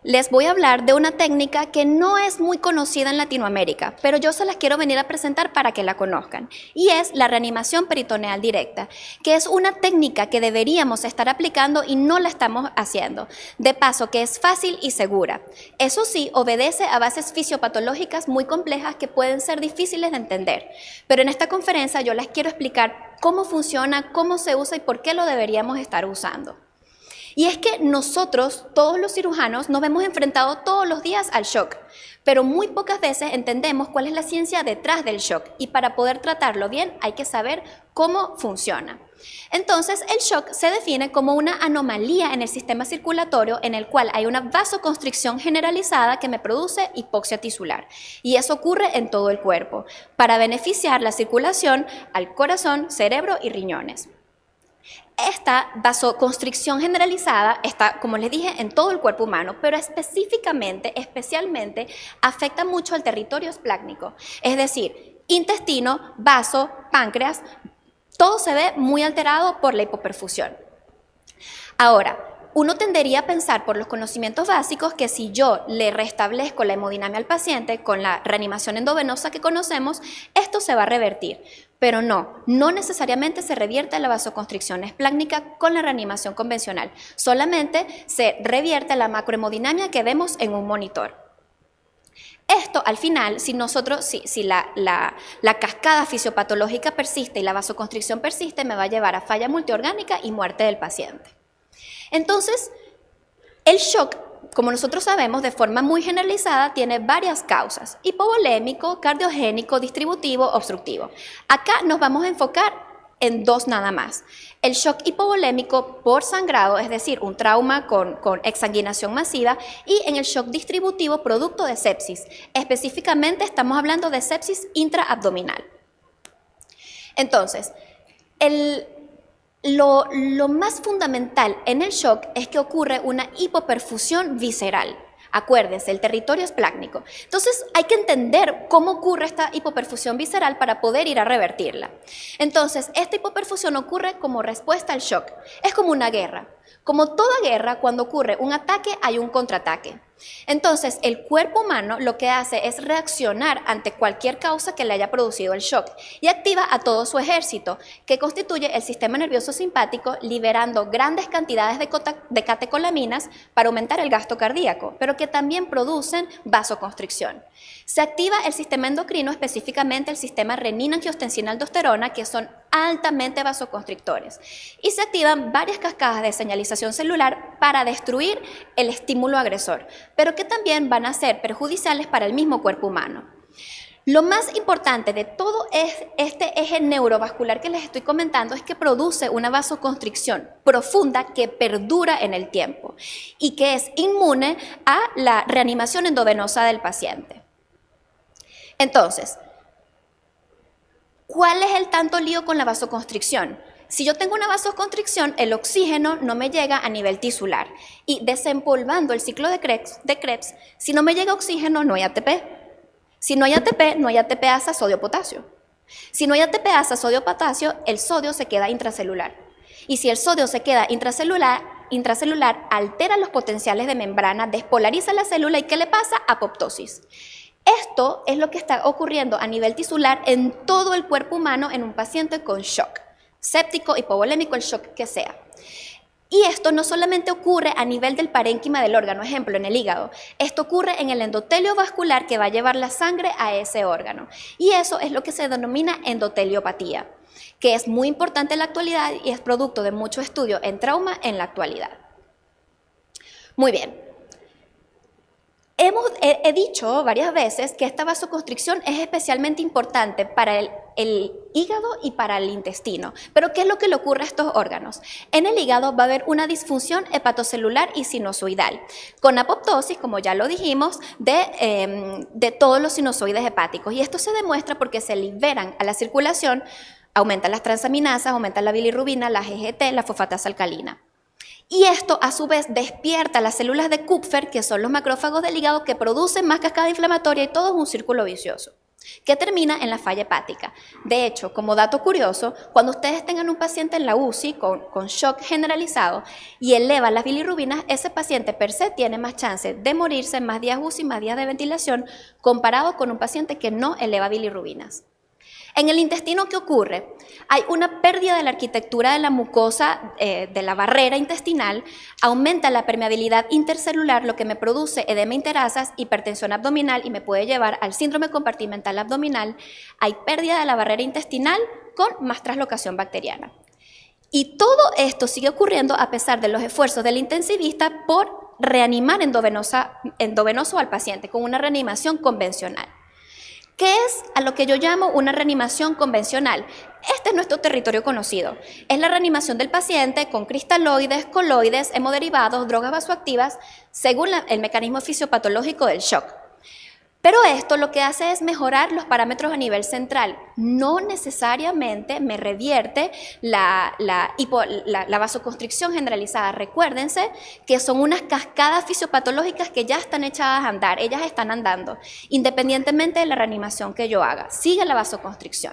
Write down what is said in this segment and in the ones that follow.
Les voy a hablar de una técnica que no es muy conocida en Latinoamérica, pero yo se las quiero venir a presentar para que la conozcan, y es la reanimación peritoneal directa, que es una técnica que deberíamos estar aplicando y no la estamos haciendo. De paso, que es fácil y segura. Eso sí, obedece a bases fisiopatológicas muy complejas que pueden ser difíciles de entender, pero en esta conferencia yo les quiero explicar cómo funciona, cómo se usa y por qué lo deberíamos estar usando. Y es que nosotros, todos los cirujanos, nos vemos enfrentados todos los días al shock, pero muy pocas veces entendemos cuál es la ciencia detrás del shock y para poder tratarlo bien hay que saber cómo funciona. Entonces, el shock se define como una anomalía en el sistema circulatorio en el cual hay una vasoconstricción generalizada que me produce hipoxia tisular. Y eso ocurre en todo el cuerpo, para beneficiar la circulación al corazón, cerebro y riñones. Esta vasoconstricción generalizada está, como les dije, en todo el cuerpo humano, pero especialmente, afecta mucho al territorio esplácnico, es decir, intestino, vaso, páncreas, todo se ve muy alterado por la hipoperfusión. Ahora, uno tendería a pensar por los conocimientos básicos que si yo le restablezco la hemodinamia al paciente con la reanimación endovenosa que conocemos, esto se va a revertir. Pero no necesariamente se revierte la vasoconstricción esplácnica con la reanimación convencional. Solamente se revierte la macrohemodinamia que vemos en un monitor. Esto, al final, si la cascada fisiopatológica persiste y la vasoconstricción persiste, me va a llevar a falla multiorgánica y muerte del paciente. Entonces, el shock, como nosotros sabemos, de forma muy generalizada, tiene varias causas: hipovolémico, cardiogénico, distributivo, obstructivo. Acá nos vamos a enfocar en dos nada más. El shock hipovolémico por sangrado, es decir, un trauma con exsanguinación masiva, y en el shock distributivo producto de sepsis. Específicamente estamos hablando de sepsis intraabdominal. Entonces, lo más fundamental en el shock es que ocurre una hipoperfusión visceral. Acuérdense, el territorio esplácnico. Entonces, hay que entender cómo ocurre esta hipoperfusión visceral para poder ir a revertirla. Entonces, esta hipoperfusión ocurre como respuesta al shock. Es como una guerra. Como toda guerra, cuando ocurre un ataque, hay un contraataque. Entonces, el cuerpo humano lo que hace es reaccionar ante cualquier causa que le haya producido el shock y activa a todo su ejército, que constituye el sistema nervioso simpático, liberando grandes cantidades de catecolaminas para aumentar el gasto cardíaco, pero que también producen vasoconstricción. Se activa el sistema endocrino, específicamente el sistema renina-angiotensina-aldosterona, que son altamente vasoconstrictores, y se activan varias cascadas de señalización celular para destruir el estímulo agresor, pero que también van a ser perjudiciales para el mismo cuerpo humano. Lo más importante de todo este eje neurovascular que les estoy comentando es que produce una vasoconstricción profunda que perdura en el tiempo y que es inmune a la reanimación endovenosa del paciente. Entonces, ¿cuál es el tanto lío con la vasoconstricción? Si yo tengo una vasoconstricción, el oxígeno no me llega a nivel tisular y desempolvando el ciclo de Krebs, si no me llega oxígeno, no hay ATP. Si no hay ATP, no hay ATPasa sodio-potasio. Si no hay ATPasa-sodio-potasio, el sodio se queda intracelular. Y si el sodio se queda intracelular, altera los potenciales de membrana, despolariza la célula y ¿qué le pasa? Apoptosis. Esto es lo que está ocurriendo a nivel tisular en todo el cuerpo humano en un paciente con shock, séptico, hipovolémico, el shock que sea. Y esto no solamente ocurre a nivel del parénquima del órgano, ejemplo, en el hígado. Esto ocurre en el endotelio vascular que va a llevar la sangre a ese órgano. Y eso es lo que se denomina endoteliopatía, que es muy importante en la actualidad y es producto de mucho estudio en trauma en la actualidad. Muy bien. He dicho varias veces que esta vasoconstricción es especialmente importante para el hígado y para el intestino. Pero ¿qué es lo que le ocurre a estos órganos? En el hígado va a haber una disfunción hepatocelular y sinusoidal, con apoptosis, como ya lo dijimos, de todos los sinusoides hepáticos. Y esto se demuestra porque se liberan a la circulación, aumentan las transaminasas, aumentan la bilirrubina, la GGT, la fosfatasa alcalina. Y esto, a su vez, despierta las células de Kupffer, que son los macrófagos del hígado, que producen más cascada inflamatoria y todo es un círculo vicioso. que termina en la falla hepática. De hecho, como dato curioso, cuando ustedes tengan un paciente en la UCI con shock generalizado y eleva las bilirrubinas, ese paciente per se tiene más chance de morirse, más días UCI, más días de ventilación, comparado con un paciente que no eleva bilirrubinas. En el intestino, ¿qué ocurre? Hay una pérdida de la arquitectura de la mucosa, de la barrera intestinal, aumenta la permeabilidad intercelular, lo que me produce edema interasas, hipertensión abdominal y me puede llevar al síndrome compartimental abdominal. Hay pérdida de la barrera intestinal con más traslocación bacteriana. Y todo esto sigue ocurriendo a pesar de los esfuerzos del intensivista por reanimar endovenoso al paciente con una reanimación convencional. ¿Qué es a lo que yo llamo una reanimación convencional? Este es nuestro territorio conocido. Es la reanimación del paciente con cristaloides, coloides, hemoderivados, drogas vasoactivas, según el mecanismo fisiopatológico del shock. Pero esto lo que hace es mejorar los parámetros a nivel central. No necesariamente me revierte la vasoconstricción generalizada. Recuérdense que son unas cascadas fisiopatológicas que ya están echadas a andar. Ellas están andando, independientemente de la reanimación que yo haga. Sigue la vasoconstricción.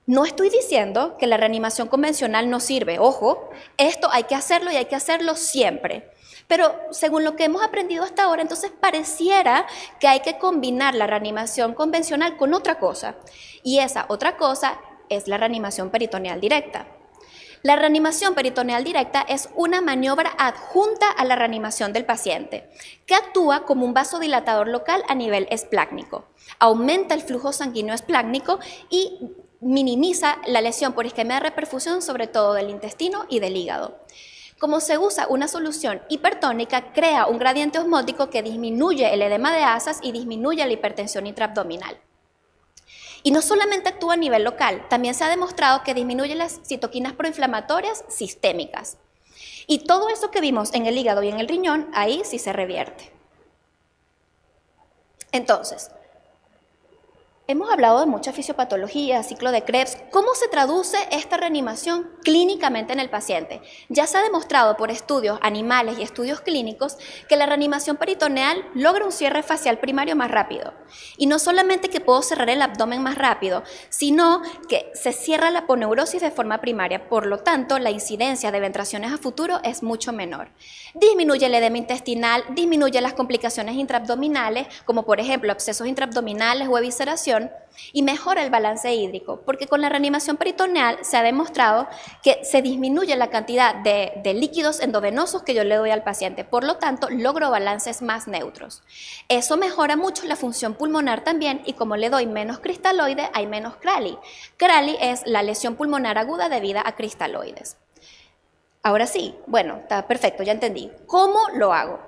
No estoy diciendo que la reanimación convencional no sirve. Ojo, esto hay que hacerlo y hay que hacerlo siempre. Pero según lo que hemos aprendido hasta ahora, entonces pareciera que hay que combinar la reanimación convencional con otra cosa. Y esa otra cosa es la reanimación peritoneal directa. La reanimación peritoneal directa es una maniobra adjunta a la reanimación del paciente, que actúa como un vasodilatador local a nivel esplácnico. Aumenta el flujo sanguíneo esplácnico y minimiza la lesión por isquemia de reperfusión, sobre todo del intestino y del hígado. Como se usa una solución hipertónica, crea un gradiente osmótico que disminuye el edema de asas y disminuye la hipertensión intraabdominal. Y no solamente actúa a nivel local, también se ha demostrado que disminuye las citoquinas proinflamatorias sistémicas. Y todo eso que vimos en el hígado y en el riñón, ahí sí se revierte. Entonces, hemos hablado de mucha fisiopatología, ciclo de Krebs. ¿Cómo se traduce esta reanimación clínicamente en el paciente? Ya se ha demostrado por estudios animales y estudios clínicos que la reanimación peritoneal logra un cierre facial primario más rápido. Y no solamente que puedo cerrar el abdomen más rápido, sino que se cierra la aponeurosis de forma primaria. Por lo tanto, la incidencia de ventraciones a futuro es mucho menor. Disminuye el edema intestinal, disminuye las complicaciones intraabdominales, como por ejemplo abscesos intraabdominales o evisceración, y mejora el balance hídrico, porque con la reanimación peritoneal se ha demostrado que se disminuye la cantidad de líquidos endovenosos que yo le doy al paciente, por lo tanto logro balances más neutros. Eso mejora mucho la función pulmonar también, y como le doy menos cristaloide, hay menos CRALI. CRALI es la lesión pulmonar aguda debida a cristaloides. Ahora sí, bueno, está perfecto, ya entendí. ¿Cómo lo hago?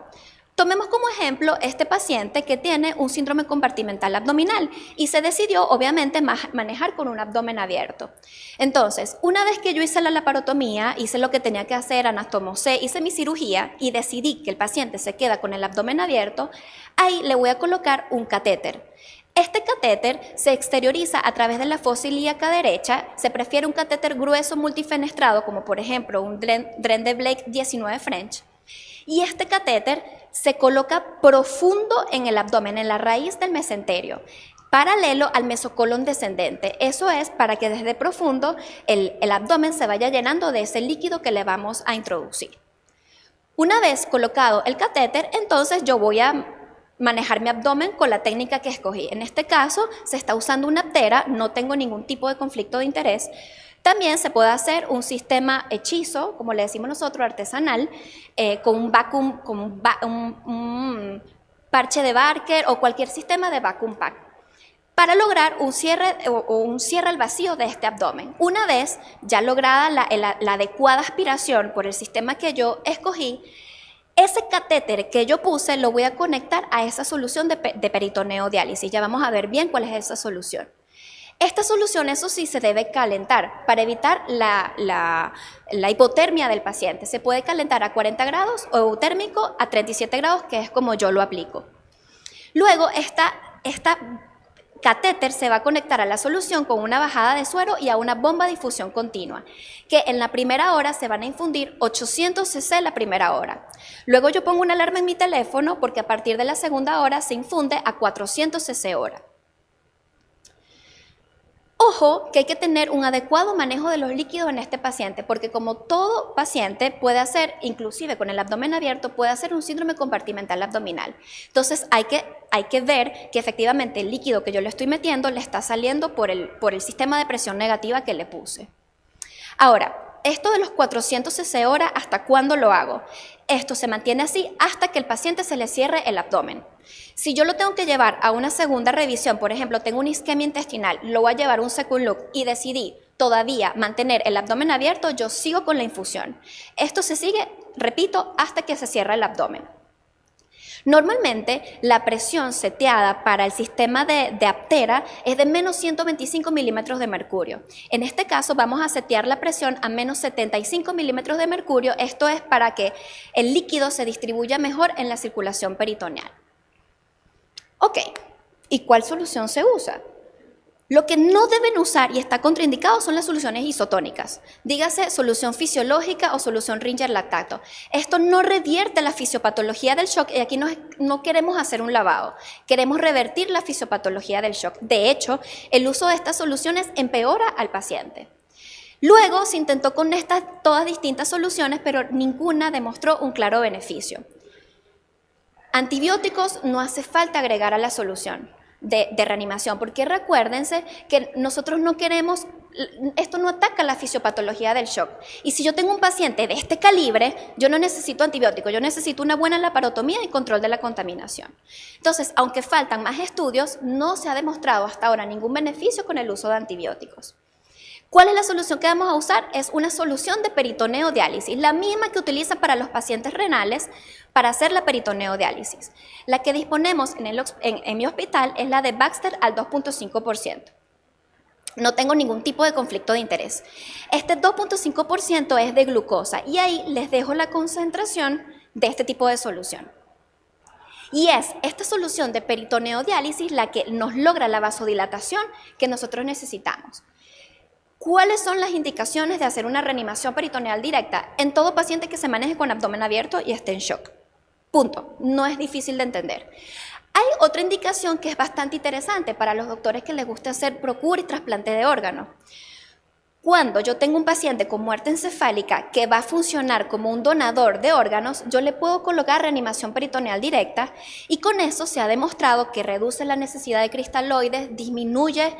Tomemos como ejemplo este paciente que tiene un síndrome compartimental abdominal y se decidió obviamente manejar con un abdomen abierto. Entonces, una vez que yo hice la laparotomía, hice lo que tenía que hacer, anastomosé, hice mi cirugía y decidí que el paciente se queda con el abdomen abierto, ahí le voy a colocar un catéter. Este catéter se exterioriza a través de la fosa ilíaca derecha. Se prefiere un catéter grueso multifenestrado, como por ejemplo un Dren de Blake 19 French. Y este catéter se coloca profundo en el abdomen, en la raíz del mesenterio, paralelo al mesocolon descendente. Eso es para que desde profundo el abdomen se vaya llenando de ese líquido que le vamos a introducir. Una vez colocado el catéter, entonces yo voy a manejar mi abdomen con la técnica que escogí. En este caso se está usando una aptera, no tengo ningún tipo de conflicto de interés. También se puede hacer un sistema hechizo, como le decimos nosotros, artesanal, con un vacuum, con un parche de Barker o cualquier sistema de vacuum pack, para lograr un cierre al vacío de este abdomen. Una vez ya lograda la adecuada aspiración por el sistema que yo escogí, ese catéter que yo puse lo voy a conectar a esa solución de peritoneo diálisis. Ya vamos a ver bien cuál es esa solución. Esta solución, eso sí, se debe calentar para evitar la hipotermia del paciente. Se puede calentar a 40 grados o eutérmico a 37 grados, que es como yo lo aplico. Luego, esta catéter se va a conectar a la solución con una bajada de suero y a una bomba de difusión continua, que en la primera hora se van a infundir 800 cc la primera hora. Luego yo pongo una alarma en mi teléfono porque a partir de la segunda hora se infunde a 400 cc hora. Ojo que hay que tener un adecuado manejo de los líquidos en este paciente, porque como todo paciente puede hacer, inclusive con el abdomen abierto, puede hacer un síndrome compartimental abdominal. Entonces hay que ver que efectivamente el líquido que yo le estoy metiendo le está saliendo por el sistema de presión negativa que le puse. Ahora, esto de los 400 cc hora, ¿hasta cuándo lo hago? Esto se mantiene así hasta que el paciente se le cierre el abdomen. Si yo lo tengo que llevar a una segunda revisión, por ejemplo, tengo una isquemia intestinal, lo voy a llevar a un second look y decidí todavía mantener el abdomen abierto, yo sigo con la infusión. Esto se sigue, repito, hasta que se cierra el abdomen. Normalmente, la presión seteada para el sistema de Aptera es de menos 125 milímetros de mercurio. En este caso, vamos a setear la presión a menos 75 milímetros de mercurio. Esto es para que el líquido se distribuya mejor en la circulación peritoneal. Ok, ¿y cuál solución se usa? Lo que no deben usar y está contraindicado son las soluciones isotónicas. Dígase solución fisiológica o solución Ringer-lactato. Esto no revierte la fisiopatología del shock y aquí no queremos hacer un lavado. Queremos revertir la fisiopatología del shock. De hecho, el uso de estas soluciones empeora al paciente. Luego se intentó con estas todas distintas soluciones, pero ninguna demostró un claro beneficio. Antibióticos no hace falta agregar a la solución de reanimación, porque recuérdense que nosotros no queremos, esto no ataca la fisiopatología del shock. Y si yo tengo un paciente de este calibre, yo no necesito antibióticos, yo necesito una buena laparotomía y control de la contaminación. Entonces, aunque faltan más estudios, no se ha demostrado hasta ahora ningún beneficio con el uso de antibióticos. ¿Cuál es la solución que vamos a usar? Es una solución de peritoneodiálisis, la misma que utiliza para los pacientes renales para hacer la peritoneodiálisis. La que disponemos en mi hospital es la de Baxter al 2.5%. No tengo ningún tipo de conflicto de interés. Este 2.5% es de glucosa y ahí les dejo la concentración de este tipo de solución. Y es esta solución de peritoneodiálisis la que nos logra la vasodilatación que nosotros necesitamos. ¿Cuáles son las indicaciones de hacer una reanimación peritoneal directa en todo paciente que se maneje con abdomen abierto y esté en shock? Punto. No es difícil de entender. Hay otra indicación que es bastante interesante para los doctores que les gusta hacer procura y trasplante de órganos. Cuando yo tengo un paciente con muerte encefálica que va a funcionar como un donador de órganos, yo le puedo colocar reanimación peritoneal directa y con eso se ha demostrado que reduce la necesidad de cristaloides, disminuye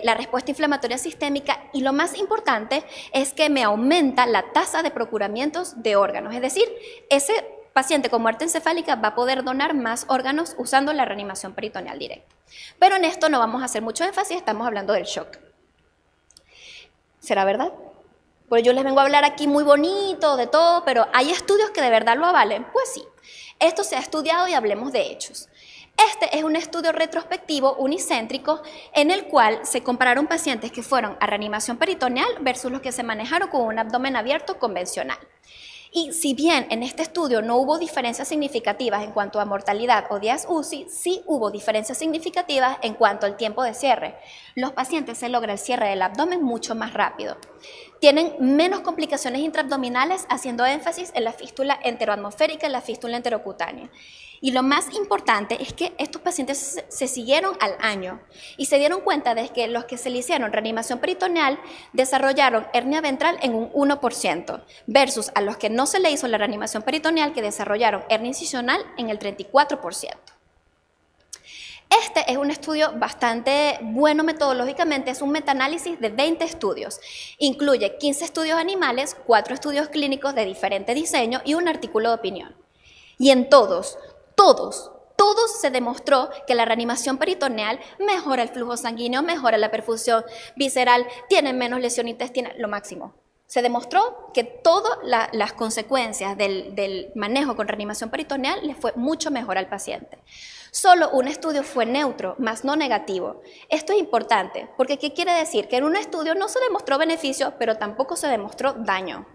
la respuesta inflamatoria sistémica y lo más importante es que me aumenta la tasa de procuramientos de órganos. Es decir, ese paciente con muerte encefálica va a poder donar más órganos usando la reanimación peritoneal directa. Pero en esto no vamos a hacer mucho énfasis, estamos hablando del shock. ¿Será verdad? Pues yo les vengo a hablar aquí muy bonito de todo, pero ¿hay estudios que de verdad lo avalen? Pues sí. Esto se ha estudiado y hablemos de hechos. Este es un estudio retrospectivo unicéntrico en el cual se compararon pacientes que fueron a reanimación peritoneal versus los que se manejaron con un abdomen abierto convencional. Y si bien en este estudio no hubo diferencias significativas en cuanto a mortalidad o días UCI, sí hubo diferencias significativas en cuanto al tiempo de cierre. Los pacientes se logra el cierre del abdomen mucho más rápido. Tienen menos complicaciones intraabdominales, haciendo énfasis en la fístula enteroatmosférica y la fístula enterocutánea. Y lo más importante es que estos pacientes se siguieron al año y se dieron cuenta de que los que se le hicieron reanimación peritoneal desarrollaron hernia ventral en un 1% versus a los que no se le hizo la reanimación peritoneal que desarrollaron hernia incisional en el 34%. Este es un estudio bastante bueno metodológicamente, es un metaanálisis de 20 estudios. Incluye 15 estudios animales, 4 estudios clínicos de diferente diseño y un artículo de opinión. Y en todos se demostró que la reanimación peritoneal mejora el flujo sanguíneo, mejora la perfusión visceral, tiene menos lesión intestinal, lo máximo. Se demostró que todas las consecuencias del manejo con reanimación peritoneal le fue mucho mejor al paciente. Solo un estudio fue neutro, más no negativo. Esto es importante, porque ¿qué quiere decir? Que en un estudio no se demostró beneficio, pero tampoco se demostró daño.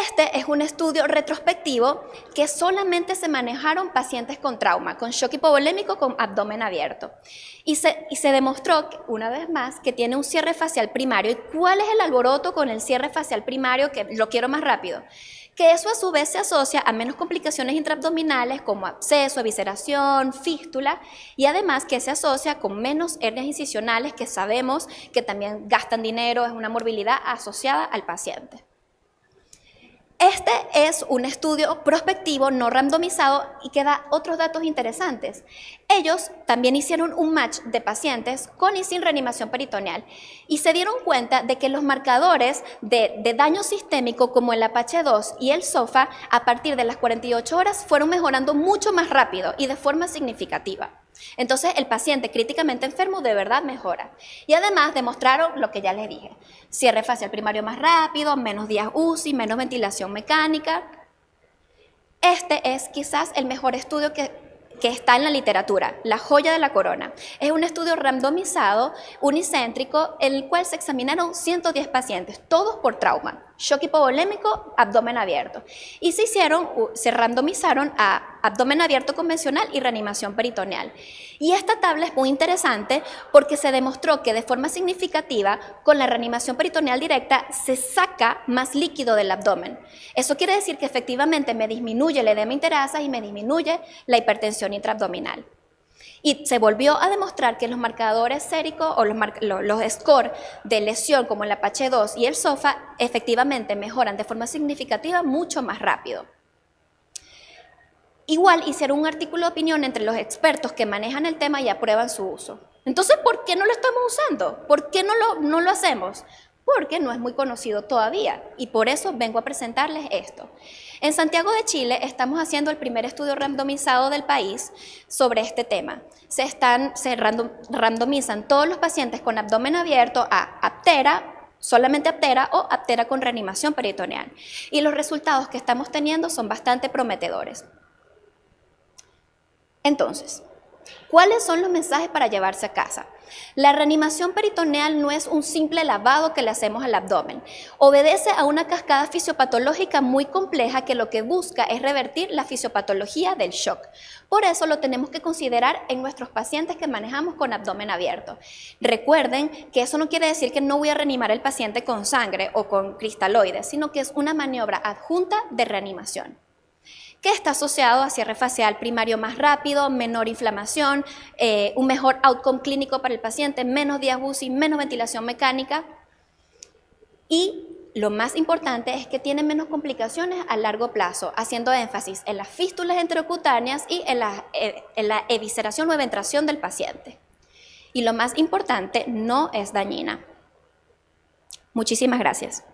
Este es un estudio retrospectivo que solamente se manejaron pacientes con trauma, con shock hipovolémico con abdomen abierto. Y se demostró, una vez más, que tiene un cierre facial primario. ¿Y cuál es el alboroto con el cierre facial primario? Que lo quiero más rápido. que eso a su vez se asocia a menos complicaciones intraabdominales como absceso, evisceración, fístula, y además que se asocia con menos hernias incisionales que sabemos que también gastan dinero, es una morbilidad asociada al paciente. Este es un estudio prospectivo no randomizado y que da otros datos interesantes. Ellos también hicieron un match de pacientes con y sin reanimación peritoneal y se dieron cuenta de que los marcadores de daño sistémico como el Apache 2 y el SOFA a partir de las 48 horas fueron mejorando mucho más rápido y de forma significativa. Entonces el paciente críticamente enfermo de verdad mejora. Y además demostraron lo que ya les dije, cierre facial primario más rápido, menos días UCI, menos ventilación mecánica. Este es quizás el mejor estudio que está en la literatura, la joya de la corona. Es un estudio randomizado, unicéntrico, en el cual se examinaron 110 pacientes, todos por trauma, shock hipovolémico, abdomen abierto. Y se randomizaron a abdomen abierto convencional y reanimación peritoneal. Y esta tabla es muy interesante porque se demostró que de forma significativa, con la reanimación peritoneal directa, se saca más líquido del abdomen. Eso quiere decir que efectivamente me disminuye el edema interasa y me disminuye la hipertensión intraabdominal. Y se volvió a demostrar que los marcadores séricos o los scores de lesión como el Apache 2 y el SOFA efectivamente mejoran de forma significativa mucho más rápido. Igual hicieron un artículo de opinión entre los expertos que manejan el tema y aprueban su uso. Entonces, ¿por qué no lo estamos usando? ¿Por qué no lo hacemos? Porque no es muy conocido todavía y por eso vengo a presentarles esto. En Santiago de Chile estamos haciendo el primer estudio randomizado del país sobre este tema. Se randomizan todos los pacientes con abdomen abierto a aptera, solamente aptera o aptera con reanimación peritoneal. Y los resultados que estamos teniendo son bastante prometedores. Entonces, ¿cuáles son los mensajes para llevarse a casa? La reanimación peritoneal no es un simple lavado que le hacemos al abdomen. Obedece a una cascada fisiopatológica muy compleja que lo que busca es revertir la fisiopatología del shock. Por eso lo tenemos que considerar en nuestros pacientes que manejamos con abdomen abierto. Recuerden que eso no quiere decir que no voy a reanimar al paciente con sangre o con cristaloides, sino que es una maniobra adjunta de reanimación, que está asociado a cierre facial primario más rápido, menor inflamación, un mejor outcome clínico para el paciente, menos días UCI, menos ventilación mecánica. Y lo más importante es que tiene menos complicaciones a largo plazo, haciendo énfasis en las fístulas enterocutáneas y en la evisceración o eventración del paciente. Y lo más importante, no es dañina. Muchísimas gracias.